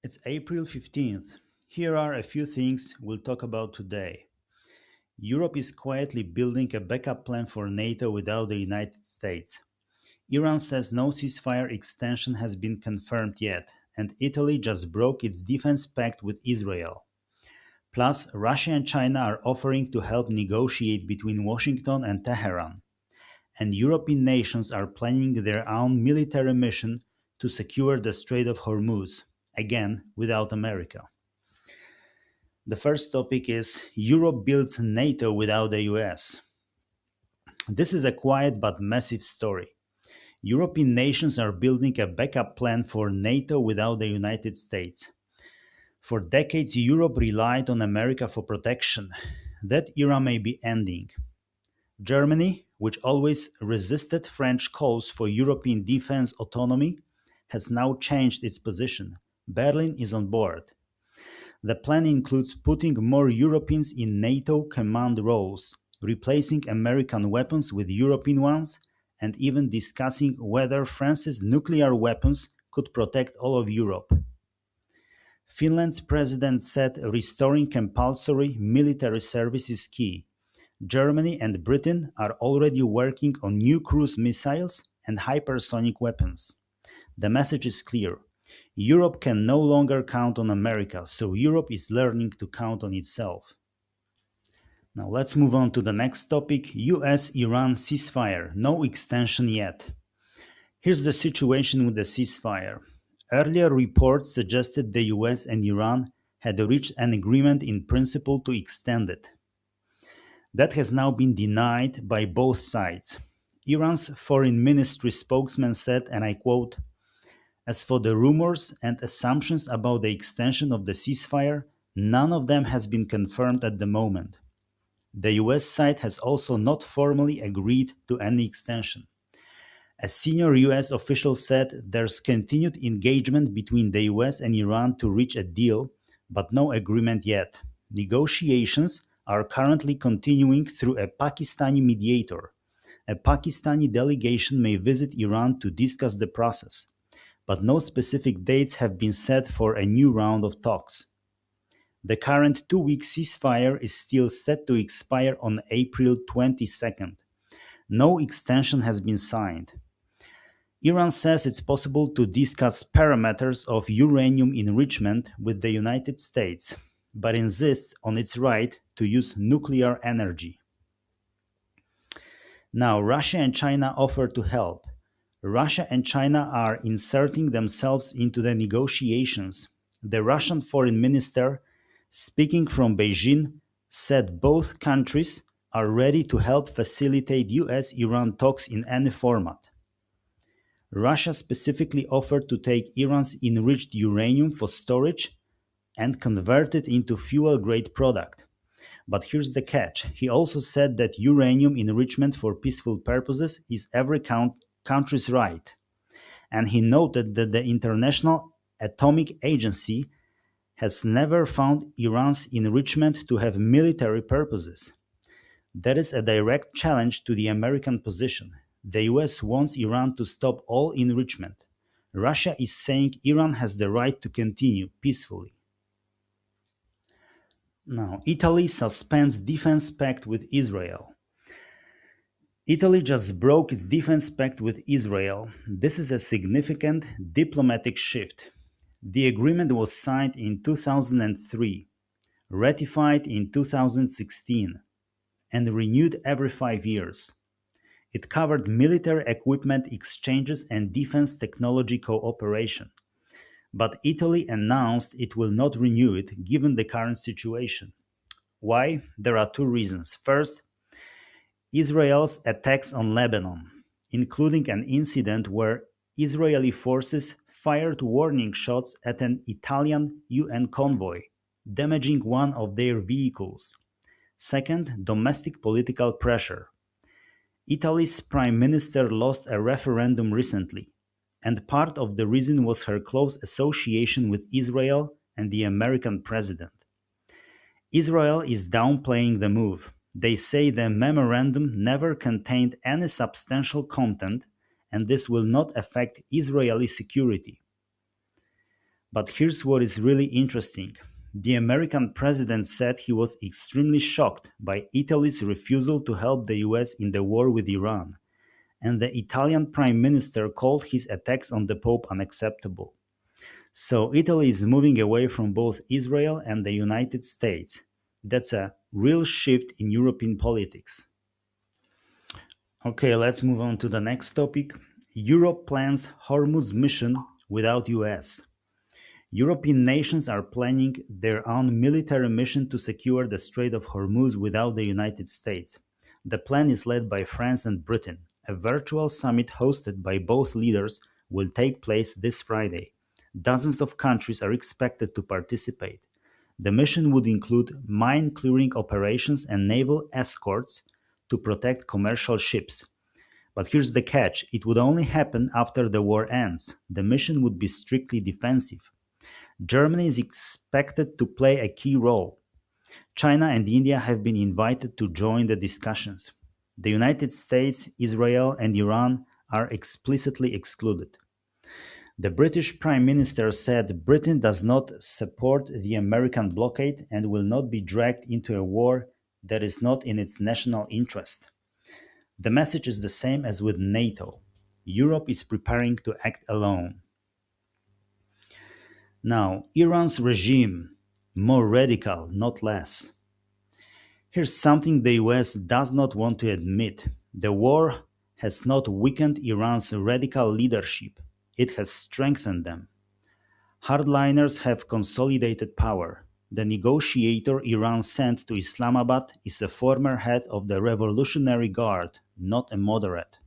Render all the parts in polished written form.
It's April 15th. Here are a few things we'll talk about today. Europe is quietly building a backup plan for NATO without the United States. Iran says no ceasefire extension has been confirmed yet, and Italy just broke its defense pact with Israel. Plus, Russia and China are offering to help negotiate between Washington and Tehran, and European nations are planning their own military mission to secure the Strait of Hormuz, again without America. The first topic is Europe builds NATO without the US. This is a quiet but massive story. European nations are building a backup plan for NATO without the United States. For decades, Europe relied on America for protection. That era may be ending. Germany, which always resisted French calls for European defense autonomy, has now changed its position. Berlin is on board. The plan includes putting more Europeans in NATO command roles, replacing American weapons with European ones, and even discussing whether France's nuclear weapons could protect all of Europe. Finland's president said restoring compulsory military service is key. Germany and Britain are already working on new cruise missiles and hypersonic weapons. The message is clear. Europe can no longer count on America, so Europe is learning to count on itself. Now let's move on to the next topic, US-Iran ceasefire, no extension yet. Here's the situation with the ceasefire. Earlier reports suggested the US and Iran had reached an agreement in principle to extend it. That has now been denied by both sides. Iran's foreign ministry spokesman said, and I quote, "As for the rumors and assumptions about the extension of the ceasefire, none of them has been confirmed at the moment. The US side has also not formally agreed to any extension. A senior US official said there's continued engagement between the US and Iran to reach a deal, but no agreement yet. Negotiations are currently continuing through a Pakistani mediator. A Pakistani delegation may visit Iran to discuss the process, but no specific dates have been set for a new round of talks. The current 2-week ceasefire is still set to expire on April 22nd. No extension has been signed. Iran says it's possible to discuss parameters of uranium enrichment with the United States, but insists on its right to use nuclear energy. Now, Russia and China offer to help. Russia and China are inserting themselves into the negotiations. The Russian foreign minister, speaking from Beijing, said both countries are ready to help facilitate US Iran talks in any format. Russia specifically offered to take Iran's enriched uranium for storage and convert it into fuel grade product. But here's the catch. He also said that uranium enrichment for peaceful purposes is every country's right. And he noted that the International Atomic Agency has never found Iran's enrichment to have military purposes. That is a direct challenge to the American position. The US wants Iran to stop all enrichment. Russia is saying Iran has the right to continue peacefully. Now, Italy suspends defense pact with Israel. Italy just broke its defense pact with Israel. This is a significant diplomatic shift. The agreement was signed in 2003, ratified in 2016, and renewed every 5 years. It covered military equipment exchanges and defense technology cooperation. But Italy announced it will not renew it given the current situation. Why? There are two reasons. First, Israel's attacks on Lebanon, including an incident where Israeli forces fired warning shots at an Italian UN convoy, damaging one of their vehicles. Second, domestic political pressure. Italy's prime minister lost a referendum recently, and part of the reason was her close association with Israel and the American president. Israel is downplaying the move. They say the memorandum never contained any substantial content, and this will not affect Israeli security. But here's what is really interesting. The American president said he was extremely shocked by Italy's refusal to help the US in the war with Iran, and the Italian prime minister called his attacks on the Pope unacceptable. So Italy is moving away from both Israel and the United States. That's a real shift in European politics. Okay, let's move on to the next topic. Europe plans Hormuz mission without US. European nations are planning their own military mission to secure the Strait of Hormuz without the United States. The plan is led by France and Britain. A virtual summit hosted by both leaders will take place this Friday. Dozens of countries are expected to participate. The mission would include mine clearing operations and naval escorts to protect commercial ships. But here's the catch: it would only happen after the war ends. The mission would be strictly defensive. Germany is expected to play a key role. China and India have been invited to join the discussions. The United States, Israel, and Iran are explicitly excluded. The British Prime Minister said Britain does not support the American blockade and will not be dragged into a war that is not in its national interest. The message is the same as with NATO. Europe is preparing to act alone. Now, Iran's regime, more radical, not less. Here's something the US does not want to admit. The war has not weakened Iran's radical leadership, it has strengthened them. Hardliners have consolidated power. The negotiator Iran sent to Islamabad is a former head of the Revolutionary Guard, not a moderate.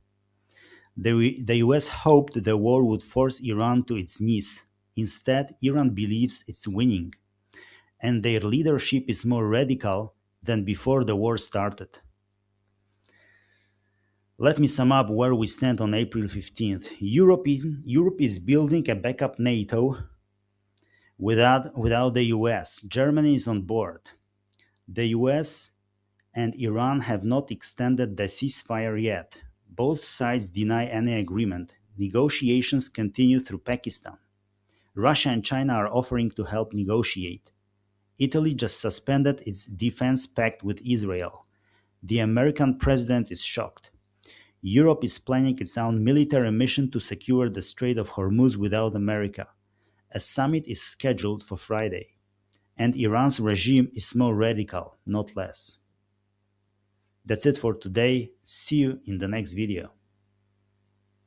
The US hoped the war would force Iran to its knees. Instead, Iran believes it's winning, and their leadership is more radical than before the war started. Let me sum up where we stand on April 15th. Europe is building a backup NATO without the US. Germany is on board. The US and Iran have not extended the ceasefire yet. Both sides deny any agreement. Negotiations continue through Pakistan. Russia and China are offering to help negotiate. Italy just suspended its defense pact with Israel. The American president is shocked. Europe is planning its own military mission to secure the Strait of Hormuz without America. A summit is scheduled for Friday. And Iran's regime is more radical, not less. That's it for today. See you in the next video.